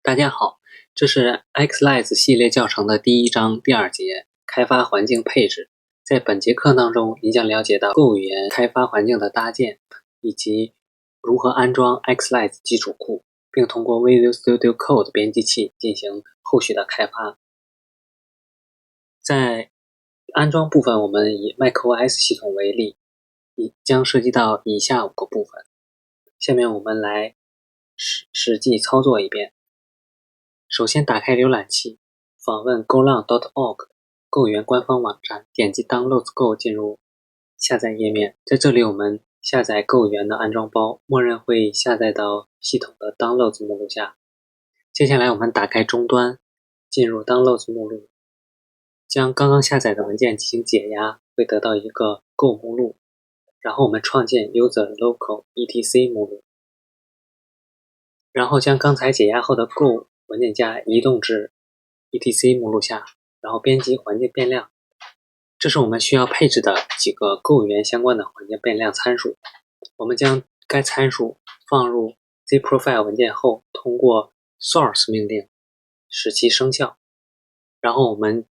大家好，这是 XLies 系列教程的第1章第2节开发环境配置。在本节课当中，你将了解到 Go 语言开发环境的搭建，以及如何安装 XLies 基础库，并通过 Visual Studio Code 编辑器进行后续的开发。在安装部分，我们以 macOS 系统为例，将涉及到以下5个部分。下面我们来实际操作一遍。首先打开浏览器，访问 golang.org Go 语言官方网站，点击 Downloads Go 进入下载页面。在这里我们下载 Go 语言的安装包，默认会下载到系统的 Downloads 目录下。接下来我们打开终端，进入 Downloads 目录，将刚刚下载的文件进行解压，会得到一个 Go 目录。然后我们创建 User Local etc 目录，然后将刚才解压后的 Go 文件夹移动至 etc 目录下，然后编辑环境变量。这是我们需要配置的几个 Go 语言相关的环境变量参数。我们将该参数放入 zprofile 文件后，通过 source 命令使其生效。然后我们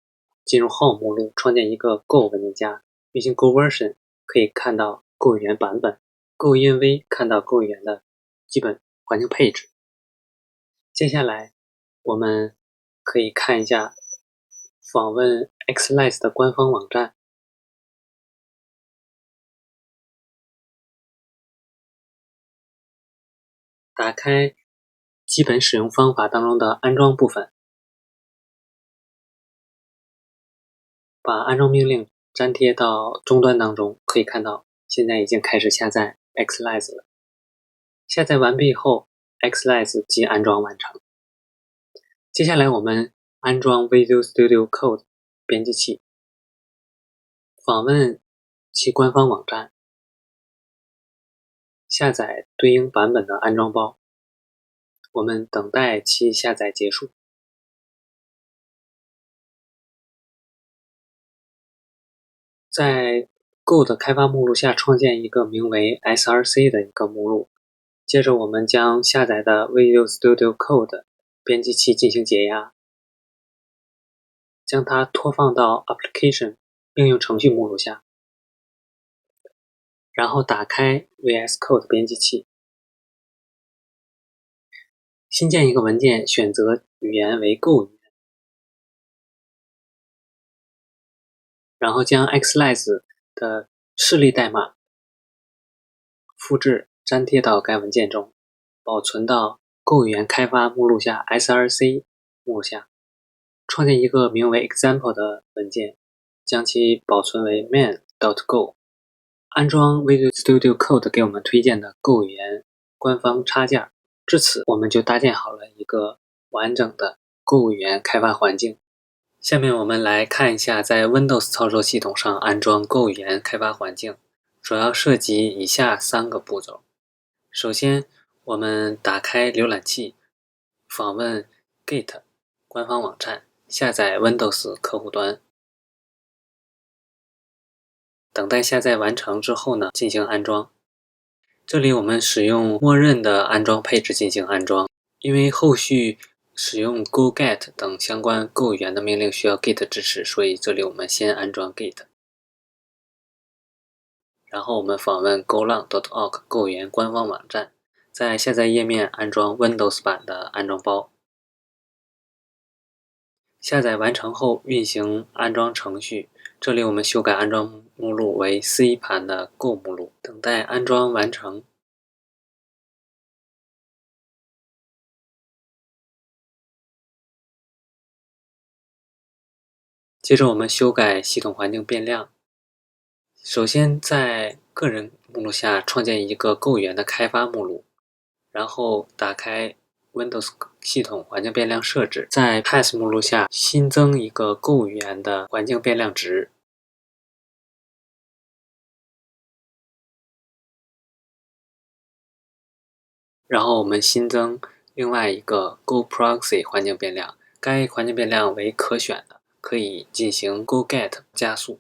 进入 home 目录，创建一个 Go 文件夹，运行 Go version 可以看到 Go 语言版本， Go env 看到 Go 语言的基本环境配置。接下来我们可以看一下访问 XLies 的官方网站，打开基本使用方法当中的安装部分，把安装命令粘贴到终端当中，可以看到现在已经开始下载 XLies 了。下载完毕后 XLies 即安装完成。接下来我们安装 Visual Studio Code 编辑器，访问其官方网站，下载对应版本的安装包，我们等待其下载结束。在 Go 的开发目录下创建一个名为 src 的一个目录，接着我们将下载的 Visual Studio Code 编辑器进行解压，将它拖放到 Application 应用程序目录下，然后打开 VS Code 编辑器，新建一个文件，选择语言为 Go 语言，然后将 XLies 的示例代码复制粘贴到该文件中，保存到 Go 语言开发目录下 src 目录下，创建一个名为 example 的文件，将其保存为 main.go， 安装 Visual Studio Code 给我们推荐的 Go 语言官方插件。至此我们就搭建好了一个完整的 Go 语言开发环境。下面我们来看一下在 Windows 操作系统上安装 Go 语言开发环境，主要涉及以下3个步骤。首先我们打开浏览器，访问 Git 官方网站，下载 Windows 客户端，等待下载完成之后呢，进行安装。这里我们使用默认的安装配置进行安装，因为后续使用 go-get 等相关 Go 语言的命令需要 Git 支持，所以这里我们先安装 Git。然后我们访问 golang.org Go 语言官方网站，在下载页面安装 Windows 版的安装包。下载完成后运行安装程序，这里我们修改安装目录为 C 盘的 Go 目录，等待安装完成。接着我们修改系统环境变量，首先在个人目录下创建一个 Go 语言的开发目录，然后打开 Windows 系统环境变量设置，在 Path 目录下新增一个 Go 语言的环境变量值，然后我们新增另外一个 Go Proxy 环境变量，该环境变量为可选的，可以进行 go-get 加速。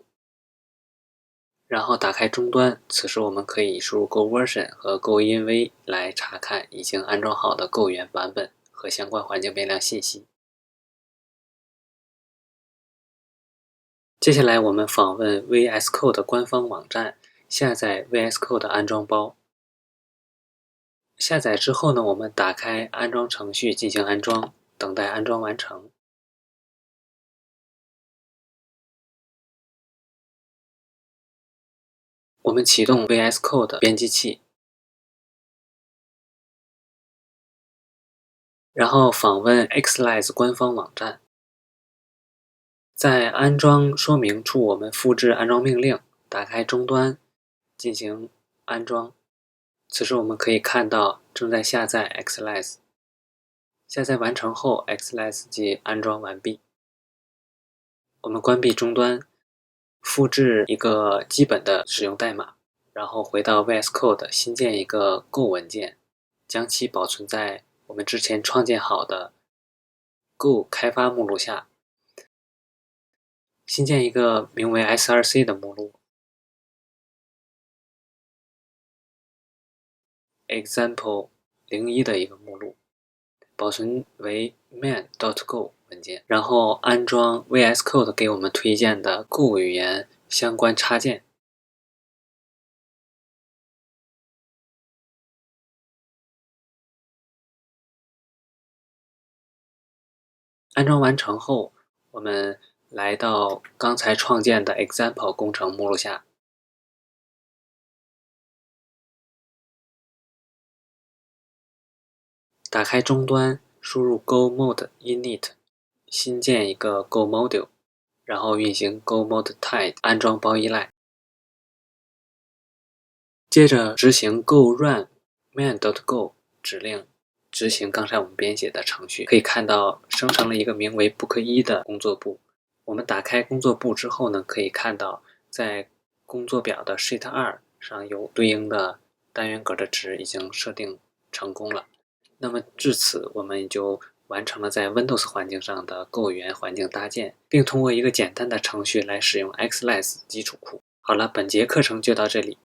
然后打开终端，此时我们可以输入 Go version 和 Go env 来查看已经安装好的 Go 语言版本和和相关环境变量信息。接下来我们访问 VS Code 官方网站，下载 VS Code 安装包。下载之后呢，我们打开安装程序进行安装，等待安装完成。我们启动 VS Code 编辑器，然后访问 Xlise 官方网站。在安装说明处，我们复制安装命令，打开终端进行安装。此时我们可以看到正在下载 Xlise。下载完成后 ，Xlise 即安装完毕。我们关闭终端，复制一个基本的使用代码，然后回到 VS Code 新建一个 Go 文件，将其保存在我们之前创建好的 Go 开发目录下。新建一个名为 src 的目录 example 01的一个目录，保存为 main.go 文件，然后安装 VS Code 给我们推荐的 Go 语言相关插件。安装完成后，我们来到刚才创建的 example 工程目录下，打开终端，输入 go mode init， 新建一个 go module， 然后运行 go mode type 安装包依赖。接着执行 go run main.go 指令，执行刚才我们编写的程序。可以看到生成了一个名为 book1 的工作簿。我们打开工作簿之后呢，可以看到在工作表的 sheet 2上有对应的单元格的值已经设定成功了。那么至此，我们就完成了在 Windows 环境上的 Go 语言环境搭建，并通过一个简单的程序来使用 Xlise 基础库。好了，本节课程就到这里。